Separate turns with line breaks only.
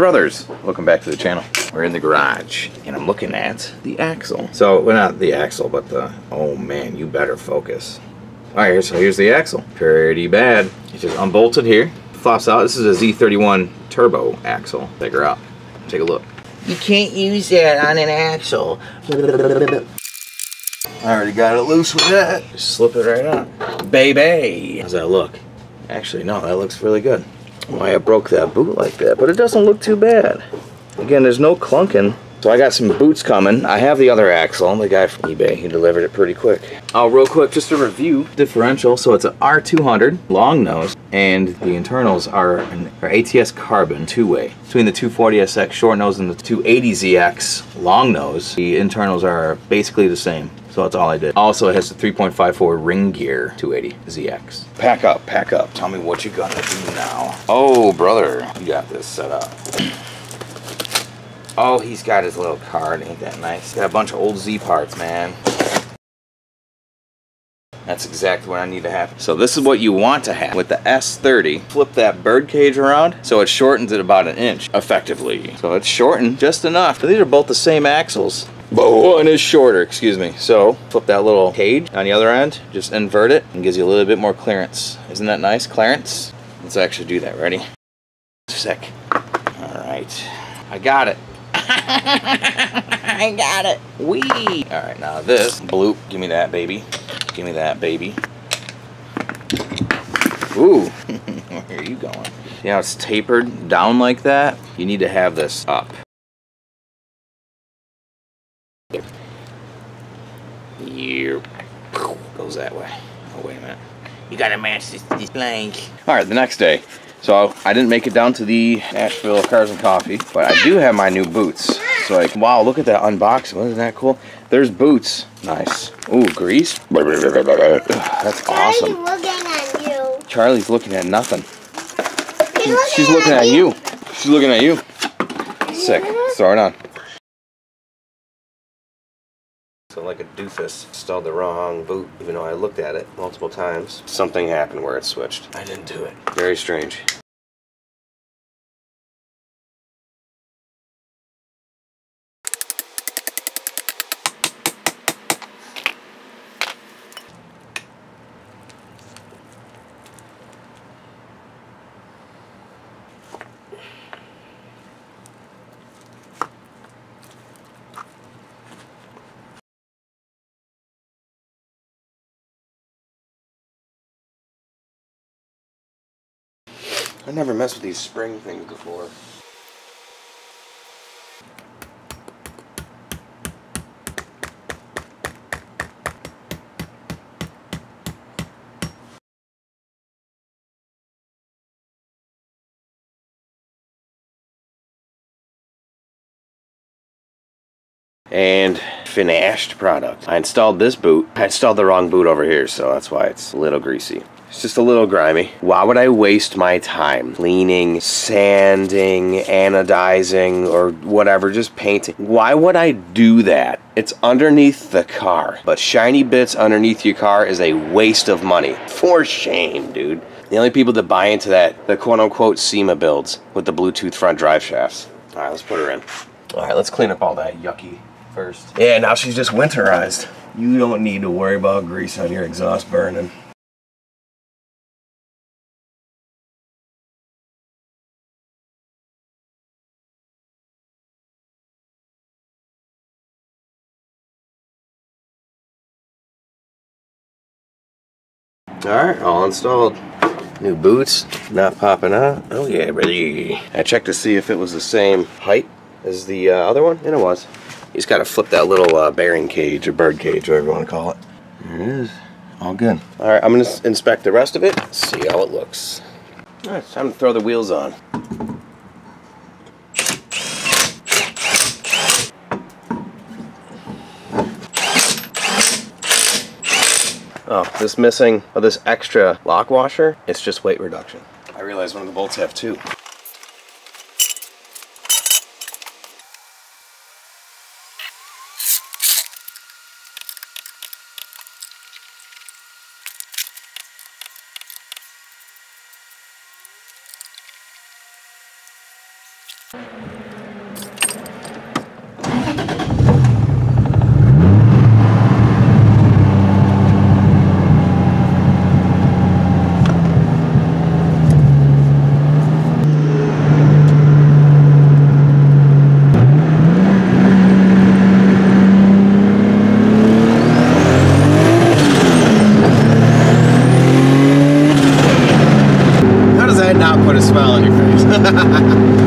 Brothers, welcome back to the channel. We're in the garage and I'm looking at the axle. So, well, not the axle, but the, oh man, you better focus. Alright, so here's the axle. Pretty bad. It's just unbolted here, flops out. This is a Z31 turbo axle. Take her out. Take a look. You can't use that on an axle. I already got it loose with that. Just slip it right out. Baby! How's that look? Actually, no, that looks really good. Why I broke that boot like that, but it doesn't look too bad. Again, there's no clunking. So I got some boots coming. I have the other axle. The guy from eBay, he delivered it pretty quick. Oh, real quick, just a review. Differential, so it's an R200 long nose, and the internals are an ATS carbon two-way. Between the 240SX short nose and the 280ZX long nose, the internals are basically the same. So that's all I did. Also, it has the 3.54 ring gear 280ZX. Pack up, pack up. Tell me what you gonna do now. Oh, brother, you got this set up. Oh, he's got his little card. Ain't that nice? Got a bunch of old Z parts, man. That's exactly what I need to have. So this is what you want to have. With the S30, flip that bird cage around so it shortens it about an inch, effectively. So it's shortened just enough. These are both the same axles. One is shorter, excuse me. So flip that little cage on the other end, just invert it, and gives you a little bit more clearance. Isn't that nice? Clearance? Let's actually do that. Ready? Sick. Alright. I got it. I got it. Wee! Alright, now this. Bloop. Give me that, baby. Give me that, baby. Ooh. Where are you going? See how it's tapered down like that? You need to have this up. Here. Goes that way. Oh, wait a minute. You gotta match this blank. Alright, the next day. So I didn't make it down to the Asheville Cars and Coffee, but I do have my new boots. So like, wow, look at that unboxing. Isn't that cool? There's boots. Nice. Ooh, grease. That's awesome.
Charlie's looking at you.
Charlie's looking at nothing. She's looking at you. She's looking at you. Sick. Throw it on. So like a doofus, installed the wrong boot, even though I looked at it multiple times. Something happened where it switched. I didn't do it. Very strange. I never messed with these spring things before. And finished product. I installed this boot. I installed the wrong boot over here, so that's why it's a little greasy. It's just a little grimy. Why would I waste my time cleaning, sanding, anodizing, or whatever, just painting? Why would I do that? It's underneath the car. But shiny bits underneath your car is a waste of money. For shame, dude. The only people that buy into that, the quote-unquote SEMA builds with the Bluetooth front drive shafts. All right, let's put her in. All right, let's clean up all that yucky first. Yeah, now she's just winterized. You don't need to worry about grease on your exhaust burning. Alright, all installed. New boots, not popping out. Oh yeah, buddy. I checked to see if it was the same height as the other one, and it was. You just gotta flip that little bearing cage, or bird cage, whatever you want to call it. There it is. All good. Alright, I'm gonna inspect the rest of it, see how it looks. Alright, it's time to throw the wheels on. Oh, this missing, this extra lock washer, it's just weight reduction. I realized one of the bolts have two. Not put a smile on your face.